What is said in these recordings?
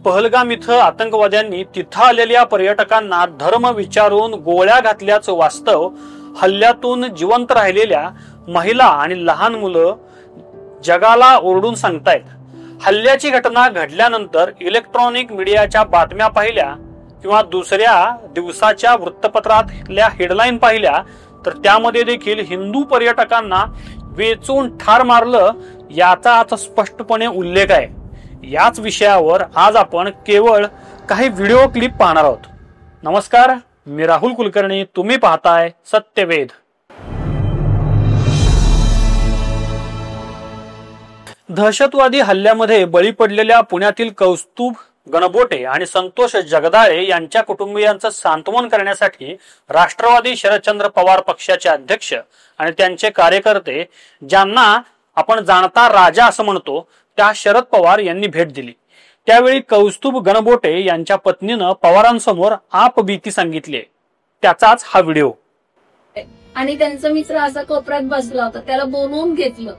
पहलगाम इथं आतंकवाद्यांनी तिथं आलेल्या पर्यटकांना धर्म विचारून गोळ्या घातल्याचं वास्तव हल्ल्यातून जिवंत राहिलेल्या महिला आणि लहान मुलं जगाला ओरडून सांगतायत। हल्ल्याची घटना घडल्यानंतर इलेक्ट्रॉनिक मीडियाच्या बातम्या पाहिल्या किंवा दुसऱ्या दिवसाच्या वृत्तपत्रातल्या हेडलाईन पाहिल्या तर त्यामध्ये देखील हिंदू पर्यटकांना वेचून ठार मारलं याचा आज स्पष्टपणे उल्लेख आहे। याच विषयावर आज आपण केवळ काही व्हिडिओ क्लिप पाहणार आहोत। नमस्कार, मी राहुल कुलकर्णी, तुम्ही पाहताय सत्यवेद। दहशतवादी हल्ल्यामध्ये बळी पडलेल्या पुण्यातील कौस्तुभ गणबोटे आणि संतोष जगदाळे यांच्या कुटुंबियांचं सांत्वन करण्यासाठी राष्ट्रवादी शरदचंद्र पवार पक्षाचे अध्यक्ष आणि त्यांचे कार्यकर्ते, ज्यांना आपण जाणता राजा असं म्हणतो, त्या शरद पवार यांनी भेट दिली। त्यावेळी कौस्तुभ गणबोटे यांच्या पत्नीनं पवारांसमोर आपबीती सांगितली। त्याचाच हा व्हिडिओ। आणि त्यांचा मित्र असा कोपऱ्यात बसला होता, त्याला बोलवून घेतलं।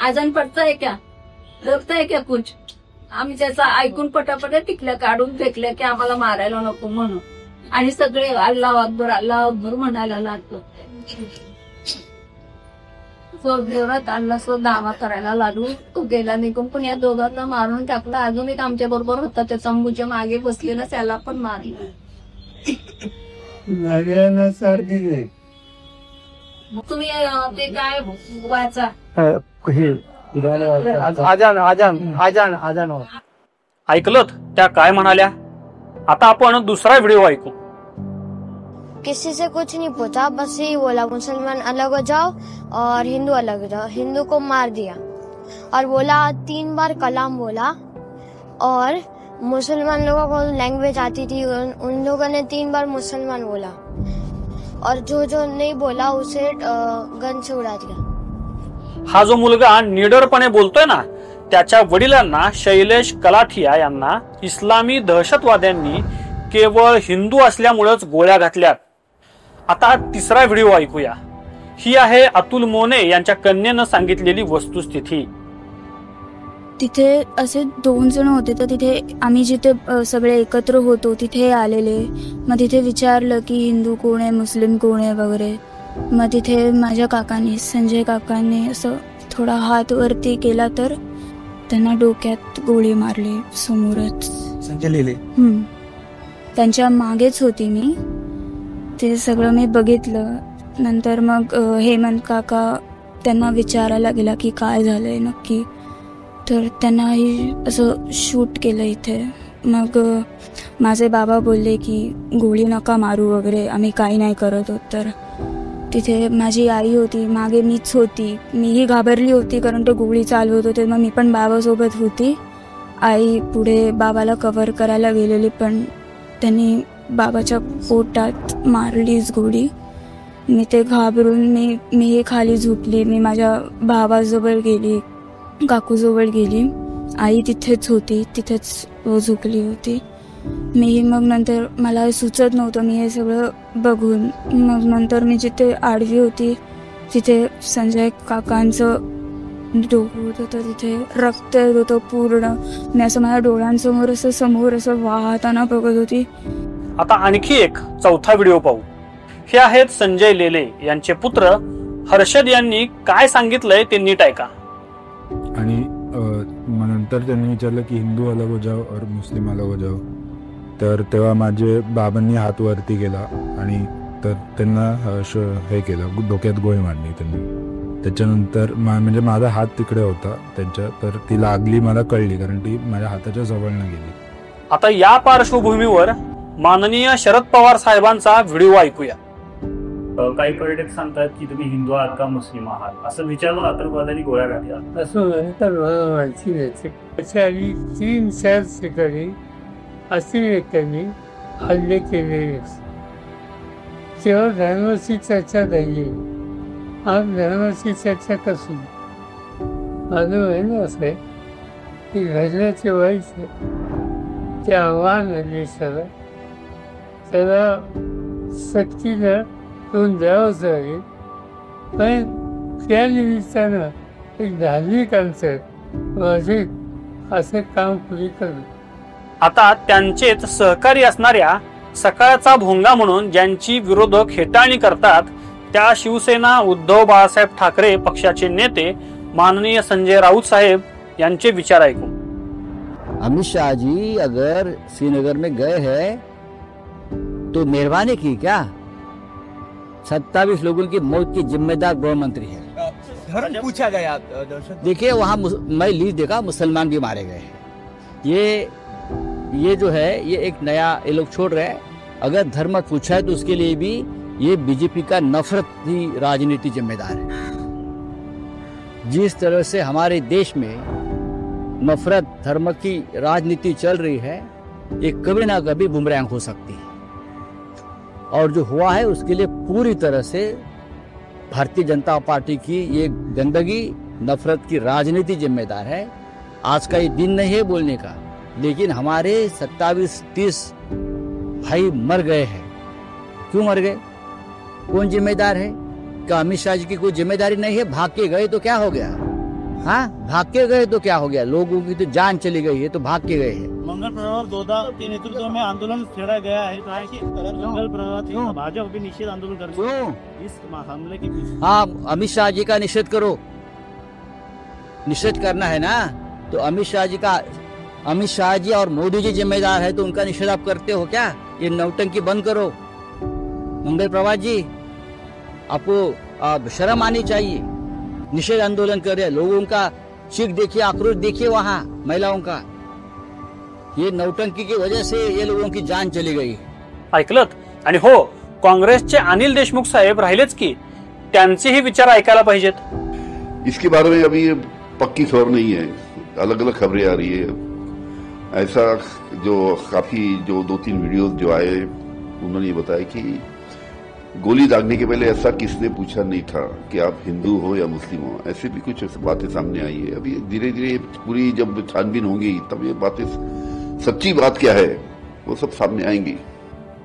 आजान पडताय क्या, डरताय क्या कुछ? आम्ही त्याचा ऐकून पटापट टिकल्या काढून फेकल्या की आम्हाला मारायला नको म्हणून, आणि सगळे अल्लाह अकबर म्हणायला लागलो। जोरात अल्लाह दावा करायला लागलो। तो गेला निघून, पण या दोघांना मारून टाकला। अजून एक आमच्या बरोबर होता, त्या चंबूच्या मागे बसलेला, त्याला पण मारलं। तुम्ही ते काय वाचा ऐकलत त्या काय म्हणाल्या? आता आपण दुसरा व्हिडिओ ऐकू। किसी से कुछ नहीं पूछा, बस यही बोला मुसलमान अलग हो जाओ और हिंदू अलग हो जाओ। हिंदू को मार दिया और बोला 3 बार कलाम बोला, और मुसलमान लोगों को लैंग्वेज आती थी, उन लोगों ने 3 बार मुसलमान बोला, और जो जो नहीं बोला उसे गन से उड़ा दिया। हा जो मुलगा निडरपणे बोलतोय ना, त्याच्या वडिलांना शैलेश कलाठिया यांना इस्लामी दहशतवाद्यांनी केवळ हिंदू असल्यामुळेच गोळ्या घातल्या। आता तिसरा व्हिडिओ ऐकूया। ही आहे अतुल मोने यांच्या कन्येनं सांगितलेली वस्तुस्थिती। तिथे असे 2 जण होते, तर तिथे आम्ही जिथे सगळे एकत्र होतो तिथे आलेले। मग तिथे विचारलं की हिंदू कोण आहे, मुस्लिम कोण आहे वगैरे। मग तिथे माझ्या काकांनी, संजय काकांनी असं थोडा हात वरती केला तर त्यांना डोक्यात गोळी मारली समोरच। संजय लिहिले त्यांच्या मागेच होती मी, ते सगळं मी बघितलं। नंतर मग हेमंत काका त्यांना विचारायला गेला की काय झालंय नक्की, तर त्यांनाही असं शूट केलं इथे। मग माझे बाबा बोलले की गोळी नका मारू वगैरे, आम्ही काही नाही करत होत। तर तिथे माझी आई होती, मागे मीच होती, मीही घाबरली होती कारण ते गोळी चालवत होते। मग मी पण बाबासोबत होती। आई पुढे बाबाला कव्हर करायला गेलेली, पण त्यांनी बाबाच्या पोटात मारलीच गोळी। मी ते घाबरून मी खाली झोपली। मी माझ्या भावाजवळ गेली, काकूजवळ गेली। आई तिथेच होती, तिथेच झोपली होती। मी मग नंतर मला सुचत नव्हतं मी हे सगळं बघून। मग नंतर मी जिथे आडवी होती तिथे संजय काकांचं डोकं होतं, तर तिथे रक्त येत होतं पूर्ण। मी असं माझ्या डोळ्यांसमोर असं समोर असं वाहताना बघत होती। आता आणखी एक चौथा व्हिडिओ पाहू। हे आहेत संजय लेले यांचे पुत्र हर्षद यांनी काय सांगितलंय ते नीट ऐका। आणि नंतर त्यांनी विचारलं की हिंदू अलग हो जाओ और मुस्लिम अलग हो जाओ। तर तेव्हा माझे बाबांनी हात वरती केला आणि तर त्यांना हे केलं, डोक्यात गोळी मारली त्यांनी। त्याच्यानंतर म्हणजे माझा हात तिकडे होता त्यांच्या, तर ती लागली मला कळली कारण ती माझ्या हाताच्या जवळनं गेली। आता या पार्श्वभूमीवर माननीय शरद पवार साहेबांचा व्हिडिओ ऐकूया। काही पर्यटक सांगतात की तुम्ही हिंदू आहात का मुस्लिम आहात, असं विचारून आतंकवाद्यांनी गोळ्या घातल्या। असं नंतर मला माहिती नाही। 3-4 ठिकाणी अतिरेक्यांनी हल्ले केलेले, तेव्हा धर्माची चर्चा नाही। आज धर्माची चर्चा कशी? माझं म्हणणं असं आहे की घडल्याचे वाईट ते आव्हान देशाला, त्याला सक्तीनं तोंड द्यावंच लागेल। पण त्या निमित्तानं एक धार्मिक अंतर माझे असं काम पुढे करणं। आता त्यांचेच सहकारी असणाऱ्या सकाळचा भोंगा म्हणून ज्यांची विरोधक हेटाळणी करतात त्या शिवसेना उद्धव बाळासाहेब ठाकरे पक्षाचे नेते माननीय संजय राऊत साहेब यांचे विचार ऐकू। अमित शाह जी अगर श्रीनगर में गए हैं तो मेहरबानी की क्या? 27 लोगों की मौत की जिम्मेदार गृह मंत्री है। धर्म पूछा गया। देखिए वहाँ मैं लीड देखा, मुसलमान भी मारे गए हैं। ये जो है ये एक नया ये लोग छोड़ रहे हैं। अगर धर्म पूछा है तो उसके लिए भी ये बीजेपी का नफरत की राजनीति जिम्मेदार है। जिस तरह से हमारे देश में नफरत धर्म की राजनीति चल रही है ये कभी ना कभी बुमरैंग हो सकती है, और जो हुआ है उसके लिए पूरी तरह से भारतीय जनता पार्टी की ये गंदगी नफरत की राजनीति जिम्मेदार है। आज का ये दिन नहीं है बोलने का, लेकिन हमारे 27-30 भाई मर गए हैं। क्यों मर गए? कौन जिम्मेदार है? क्या अमित शाह जी की कोई जिम्मेदारी नहीं है? भाग के गए तो क्या हो गया? हाँ, भाग के गए तो क्या हो गया? लोगों की तो जान चली गई है तो भाग के गए हैं। मंगल प्रभात दोदा के नेतृत्व में आंदोलन छेड़ा गया है, तो है कि मंगल प्रभात भाजपा भी निषेध आंदोलन कर रही है इस हमले के पीछे। हाँ, अमित शाह जी का निषेध करो। निषेध करना है ना तो अमित शाह जी और मोदी जी जिम्मेदार है तो उनका निषेध आप करते हो क्या? ये नौटंकी बंद करो। मंगल प्रभात जी, आपको शर्म आनी चाहिए। निषेध आंदोलन कर रहे लोगों का चीख देखिए, आक्रोश देखिए वहाँ महिलाओं का। ये नौटंकी की वजह से ये लोगों की जान चली गई। ऐकलत? आणि हो, काँग्रेसचे अनिल देशमुख साहेब राहिलेच की त्यांचेही विचार ऐकायला पाहिजेत। इसके बारे में अभी पक्की खबर नहीं है, अलग अलग खबरें आ रही है। ऐसा जो काफी जो 2-3 वीडियो जो आए उन्होंने ये बताया कि गोली दागने के पहले ऐसा किसने पूछा नहीं था कि आप हिंदू हो या मुस्लिम हो। ऐसे भी कुछ बातें सामने आई है। अभी धीरे धीरे पूरी जब छानबीन होगी तब ये बातें सच्ची बात क्या है वो सब सामने आएंगी।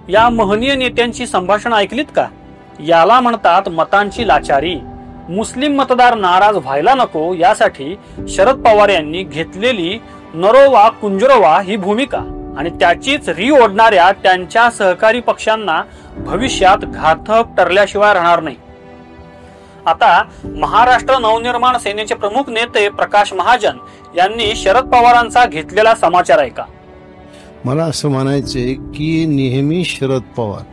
या महनीय नेत्यांची संभाषण ऐकलीत का? याला म्हणतात मतांची लाचारी। मुस्लिम मतदार नाराज व्हायला नको यासाठी शरद पवार यांनी घेतलेली नरो वा कुंजरो वा ही भूमिका आणि त्याचीच री ओढणाऱ्या त्यांच्या सहकारी पक्षांना भविष्यात घातक ठरल्याशिवाय राहणार नाही। आता महाराष्ट्र नवनिर्माण सेनेचे प्रमुख नेते प्रकाश महाजन यांनी शरद पवारांचा घेतलेला समाचार ऐका। मला असं म्हणायचंय की नेहमी शरद पवार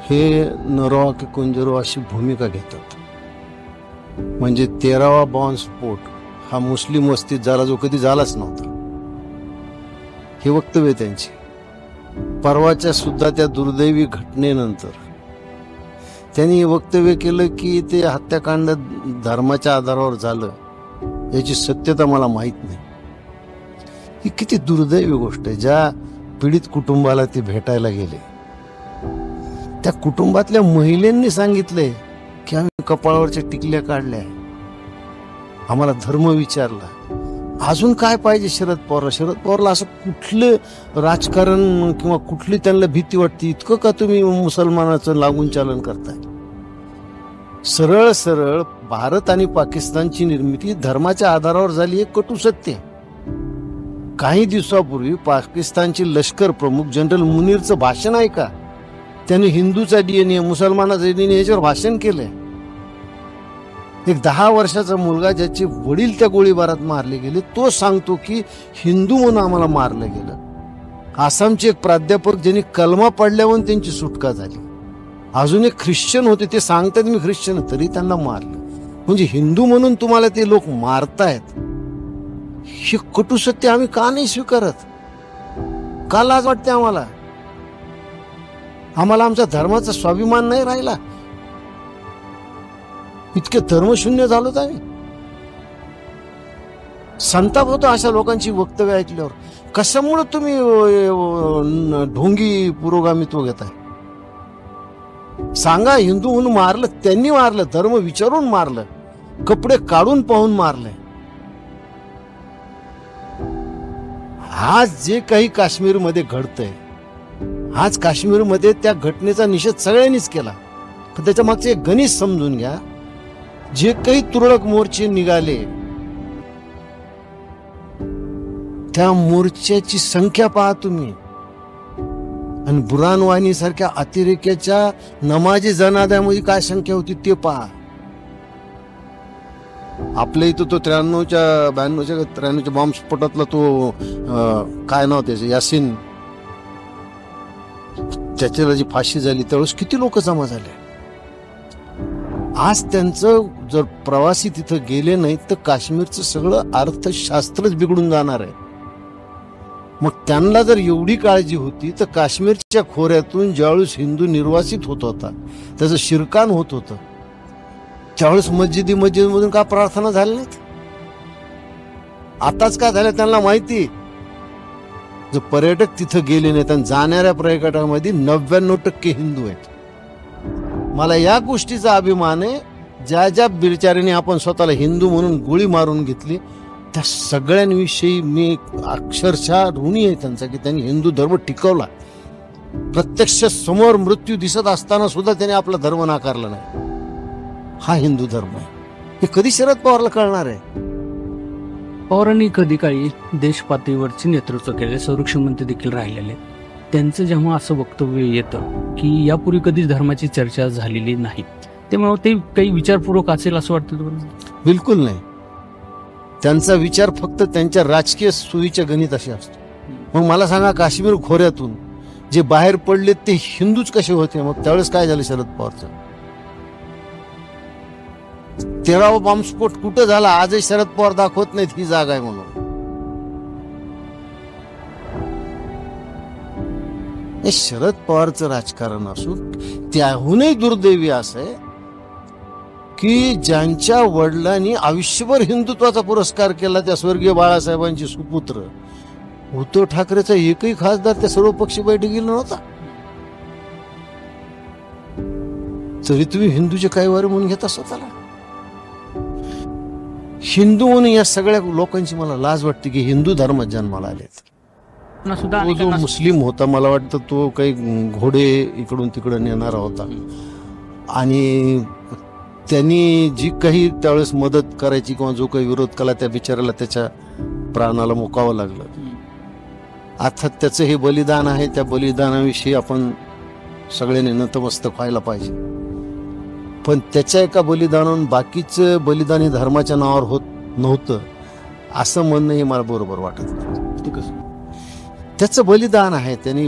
हे नरवा की कुंजरो अशी भूमिका घेतात। म्हणजे 13वा बॉम्बस्फोट हा मुस्लिम वस्तीत झाला जो कधी झालाच नव्हता, हे वक्तव्य त्यांची। परवाच्या सुद्धा त्या दुर्दैवी घटनेनंतर त्यांनी हे वक्तव्य केलं की ते हत्याकांड धर्माच्या आधारावर झालं याची सत्यता मला माहित नाही। ही किती दुर्दैवी गोष्ट आहे। ज्या पीडित कुटुंबाला ते भेटायला गेले त्या कुटुंबातल्या महिलांनी सांगितले की आम्ही कपाळावरच्या टिकल्या काढल्या, आम्हाला धर्म विचारला। अजून काय पाहिजे शरद पवारला असं कुठलं राजकारण किंवा कुठली त्यांना भीती वाटते? इतकं का तुम्ही मुसलमानाचं लागून चालन करताय? सरळ सरळ भारत आणि पाकिस्तानची निर्मिती धर्माच्या आधारावर झाली हे कटू सत्य। काही दिवसापूर्वी पाकिस्तानचे लष्कर प्रमुख जनरल मुनीरचं भाषण ऐका। त्याने हिंदूचा डीएनए मुसलमानाचा डीएनए याच्यावर भाषण केलंय। एक 10 वर्षाचा मुलगा ज्याचे वडील त्या गोळीबारात मारले गेले तो सांगतो की हिंदू म्हणून आम्हाला मारलं गेलं। आसामचे एक प्राध्यापक ज्यांनी कलमा पडल्यावर त्यांची सुटका झाली। अजून एक ख्रिश्चन होते ते सांगतात मी ख्रिश्चन तरी त्यांना मारलं। म्हणजे हिंदू म्हणून तुम्हाला ते लोक मारतायत हे कटू सत्य आम्ही का नाही स्वीकारत? का लाज वाटते आम्हाला? आम्हाला आमच्या धर्माचा स्वाभिमान नाही राहिला? इतके धर्मशून्य झालोत आम्ही? संताप होतो अशा लोकांची वक्तव्य ऐकल्यावर। कशामुळे तुम्ही ढोंगी पुरोगामित्व घेताय? सांगा, हिंदू म्हणून मारलं, त्यांनी मारलं, धर्म विचारून मारलं, कपडे काढून पाहून मारले। आज जे काही काश्मीरमध्ये घडतंय, आज काश्मीरमध्ये त्या घटनेचा निषेध सगळ्यांनीच केला, पण त्याच्या मागचे एक गणित समजून घ्या। जे काही तुरळक मोर्चे निघाले त्या मोर्चाची संख्या पहा तुम्ही, आणि बुरानवानी सारख्या अतिरेक्याच्या नमाजी जनाद्यामध्ये काय संख्या होती ते पहा. आपल्या इथं तो 93च्या बॉम्बस्फोटातला तो काय नाव त्याचं, यासीन, त्याच्याला जी फाशी झाली त्यावेळेस किती लोक जमा झाले. आज त्यांचं जर प्रवासी तिथं गेले नाही तर काश्मीरचं सगळं अर्थशास्त्रच बिघडून जाणार आहे. मग त्यांना जर एवढी काळजी होती तर काश्मीरच्या खोऱ्यातून ज्यावेळेस हिंदू निर्वासित होत होता, त्याचं शिरकाण होत होतं, त्यावेळेस मस्जिदमधून का प्रार्थना झाल्या नाहीत? आताच का झाल्या त्यांना माहिती. जर पर्यटक तिथं गेले नाहीत आणि जाणाऱ्या पर्यटकांमध्ये 99% हिंदू आहेत. मला या गोष्टीचा अभिमान आहे. ज्या ज्या बिचाऱ्यांनी आपण स्वतःला हिंदू म्हणून गोळी मारून घेतली त्या सगळ्यांविषयी मी अक्षरशः ऋणी आहे त्यांचा, की त्यांनी हिंदू धर्म टिकवला. प्रत्यक्ष समोर मृत्यू दिसत असताना सुद्धा त्यांनी आपला धर्म नाकारला नाही. हा हिंदू धर्म आहे. हे कधी शरद पवारला कळणार आहे? पवारांनी कधी काळी देश पातळीवरचे नेतृत्व केले, संरक्षण मंत्री देखील राहिलेले. त्यांचं जेव्हा असं वक्तव्य येतं की यापूर्वी कधीच धर्माची चर्चा झालेली नाही, त्यामुळे ते काही विचारपूर्वक असेल असं वाटतं तुम्हाला? बिलकुल नाही. त्यांचा विचार फक्त त्यांच्या राजकीय सोयीच्या गणिताशी असतो. मग मला सांगा, काश्मीर खोऱ्यातून जे बाहेर पडले ते हिंदूच कसे होते? मग त्यावेळेस काय झालं शरद पवारचं? 13वा बॉम्बस्फोट कुठं झाला आजही शरद पवार दाखवत नाहीत ही जागा आहे म्हणून. हे शरद पवारचं राजकारण असून त्याहूनही दुर्दैवी असं आहे की ज्यांच्या वडिलांनी आयुष्यभर हिंदुत्वाचा पुरस्कार केला, त्या स्वर्गीय बाळासाहेबांचे सुपुत्र उद्धव ठाकरेचा एकही खासदार त्या सर्व पक्षी बैठकीला नव्हता. तरी तुम्ही हिंदूचे काही वारे म्हणून घेता स्वतःला. हिंदू म्हणून या सगळ्या लोकांची मला लाज वाटते की हिंदू धर्मात जन्माला आलेत. तो जो मुस्लिम होता, मला वाटतं तो काही घोडे इकडून तिकडे नेणारा होता, आणि त्यांनी जी काही त्यावेळेस मदत करायची किंवा जो काही विरोध केला त्या बिचाराला त्याच्या प्राणाला मुकावं लागलं. अर्थात त्याचं हे बलिदान आहे, त्या बलिदानाविषयी आपण सगळ्यांनी नतमस्तक व्हायला पाहिजे. पण त्याच्या एका बलिदानावरून बाकीचं बलिदान हे धर्माच्या नावावर होत नव्हतं असं म्हणणं हे मला बरोबर वाटत नाही. त्याचं बलिदान आहे, त्यांनी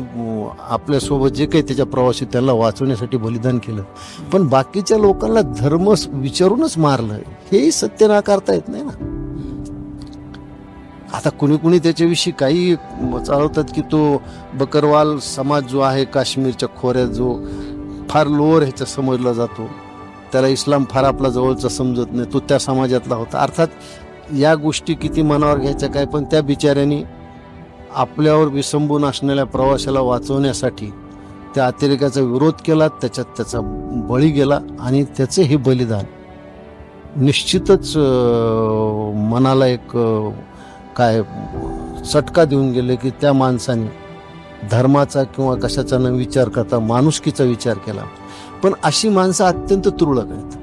आपल्यासोबत जे काही त्याच्या प्रवासी त्यांना वाचवण्यासाठी बलिदान केलं, पण बाकीच्या लोकांना धर्म विचारूनच मारलं, हेही सत्य नाकारता येत नाही ना. आता कुणी कुणी त्याच्याविषयी काही चालवतात की तो बकरवाल समाज जो आहे काश्मीरच्या खोऱ्यात, जो फार लोअर ह्याच्या समजला जातो, त्याला इस्लाम फार आपला जवळचा समजत नाही, तो त्या समाजातला होता. अर्थात या गोष्टी किती मनावर घ्यायच्या काय, पण त्या बिचाऱ्यांनी आपल्यावर विसंबून असणाऱ्या प्रवाशाला वाचवण्यासाठी त्या अतिरेकाचा विरोध केला, त्याच्यात त्याचा बळी गेला, आणि त्याचे हे बलिदान निश्चितच मनाला एक काय चटका देऊन गेले की त्या माणसाने धर्माचा किंवा कशाचा न विचार करता माणुसकीचा विचार केला. पण अशी माणसं अत्यंत तुरळक आहेत.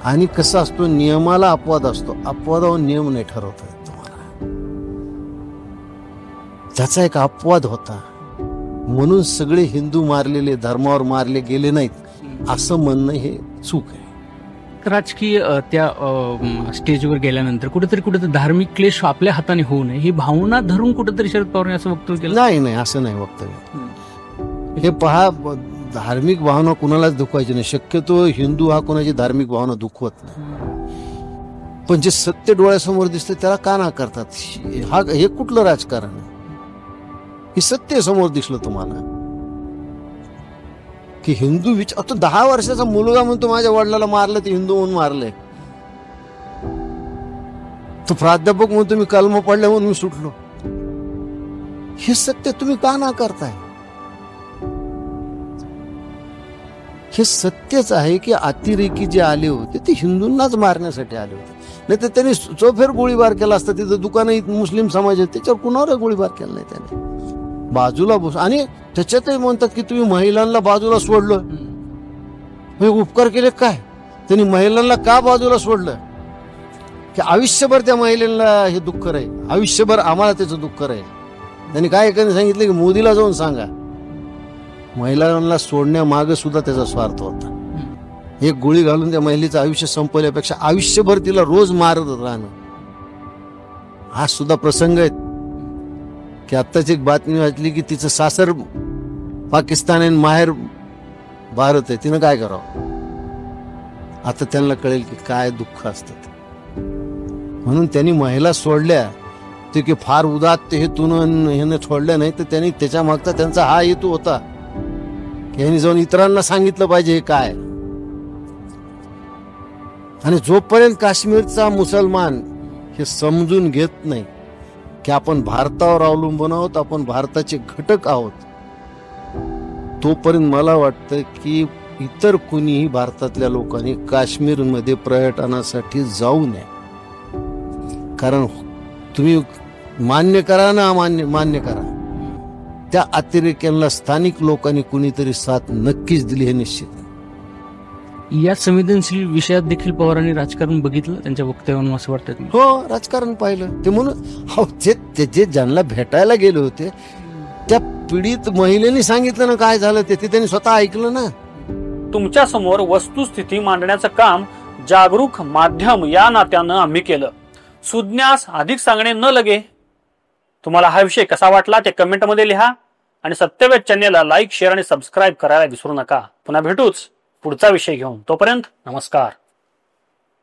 आणि कसं असतो, नियमाला अपवाद असतो, अपवादावर नियम नाही ठरवता येत तुम्हाला. त्याचा एक अपवाद होता म्हणून सगळे हिंदू मारलेले, धर्मावर मारले गेले नाहीत असं म्हणणं हे चूक आहे. राजकीय त्या स्टेजवर गेल्यानंतर कुठेतरी धार्मिक क्लेश आपल्या हाताने होऊ नये ही भावना धरून कुठेतरी शरद पवारांनी असं वक्तव्य केलं. नाही, असं नाही वक्तव्य. हे पहा, धार्मिक भावना कुणालाच दुखवायची नाही. शक्यतो हिंदू हा कोणाची धार्मिक भावना दुखवत नाही, पण जे सत्य डोळ्यासमोर दिसतं त्याला का नाकारतात? हे कुठलं राजकारण आहे? हे सत्य समोर दिसलं तुम्हाला की हिंदू विचार, तो 10 वर्षाचा मुलगा म्हणतो माझ्या वडिलाला मारलं ते हिंदू म्हणून मारलंय. तो प्राध्यापक म्हणतो मी कलम पडले म्हणून मी सुटलो. हे सत्य तुम्ही का नाकारताय? हे सत्यच आहे की अतिरेकी जे आले होते ते हिंदूंनाच मारण्यासाठी आले होते. नाही तर त्यांनी चौफेर गोळीबार केला असता. तिथं दुकानं मुस्लिम समाज आहेत त्याच्यावर कुणावर गोळीबार केला नाही त्याने. बाजूला बस, आणि त्याच्यातही म्हणतात की तुम्ही महिलांना बाजूला सोडलं, हे उपकार केले काय? त्यांनी महिलांना का बाजूला सोडलं? की आयुष्यभर त्या महिलेला हे दुःख राहील, आयुष्यभर आम्हाला त्याचं दुःख राहील. त्यांनी काय एकाने सांगितलं की मोदीला जाऊन सांगा. महिलांना सोडण्यामागे सुद्धा त्याचा स्वार्थ होता. एक गोळी घालून त्या महिलेचं आयुष्य संपवल्यापेक्षा आयुष्यभर तिला रोज मारत राहणं. हा सुद्धा प्रसंग आहे की आत्ताच एक बातमी वाचली की तिचं सासर पाकिस्तान आणि माहेर भारत आहे. तिनं काय करावं? आता त्यांना कळेल की काय दुःख असतं. म्हणून त्यांनी महिला सोडल्या ते की फार उदात्त हेतून ह्याने सोडल्या नाही, तर त्यांनी त्याच्या मागचा त्यांचा हा हेतू होता की ह्यांनी जाऊन इतरांना सांगितलं पाहिजे हे काय. आणि जोपर्यंत काश्मीरचा मुसलमान हे समजून घेत नाही की आपण भारतावर अवलंबून आहोत, आपण भारताचे घटक आहोत, तोपर्यंत मला वाटतं की इतर कुणीही भारतातल्या लोकांनी काश्मीरमध्ये पर्यटनासाठी जाऊ नये. कारण तुम्ही मान्य करा ना मान्य करा, त्या अतिरेक्यांना स्थानिक लोकांनी कुणीतरी साथ नक्कीच दिली हे निश्चित. या संवेदनशील विषयात देखील पवारांनी राजकारण बघितलं त्यांच्या वक्तव्यावरून असं वाटतं. हो, राजकारण पाहिलं ते म्हणून जे ज्यांना भेटायला गेले होते त्या पीडित महिलेने सांगितलं ना काय झालं ते त्यांनी स्वतः ऐकलं ना. तुमच्या समोर वस्तुस्थिती मांडण्याचं काम जागरूक माध्यम या नात्यानं आम्ही केलं. सुज्ञास अधिक सांगणे न लगे. तुम्हाला हा विषय कसा वाटला ते कमेंटमध्ये लिहा आणि सत्यवेद चॅनेलला लाईक, शेअर आणि सबस्क्राईब करायला विसरू नका. पुन्हा भेटूच पुढचा विषय घेऊन. तोपर्यंत नमस्कार.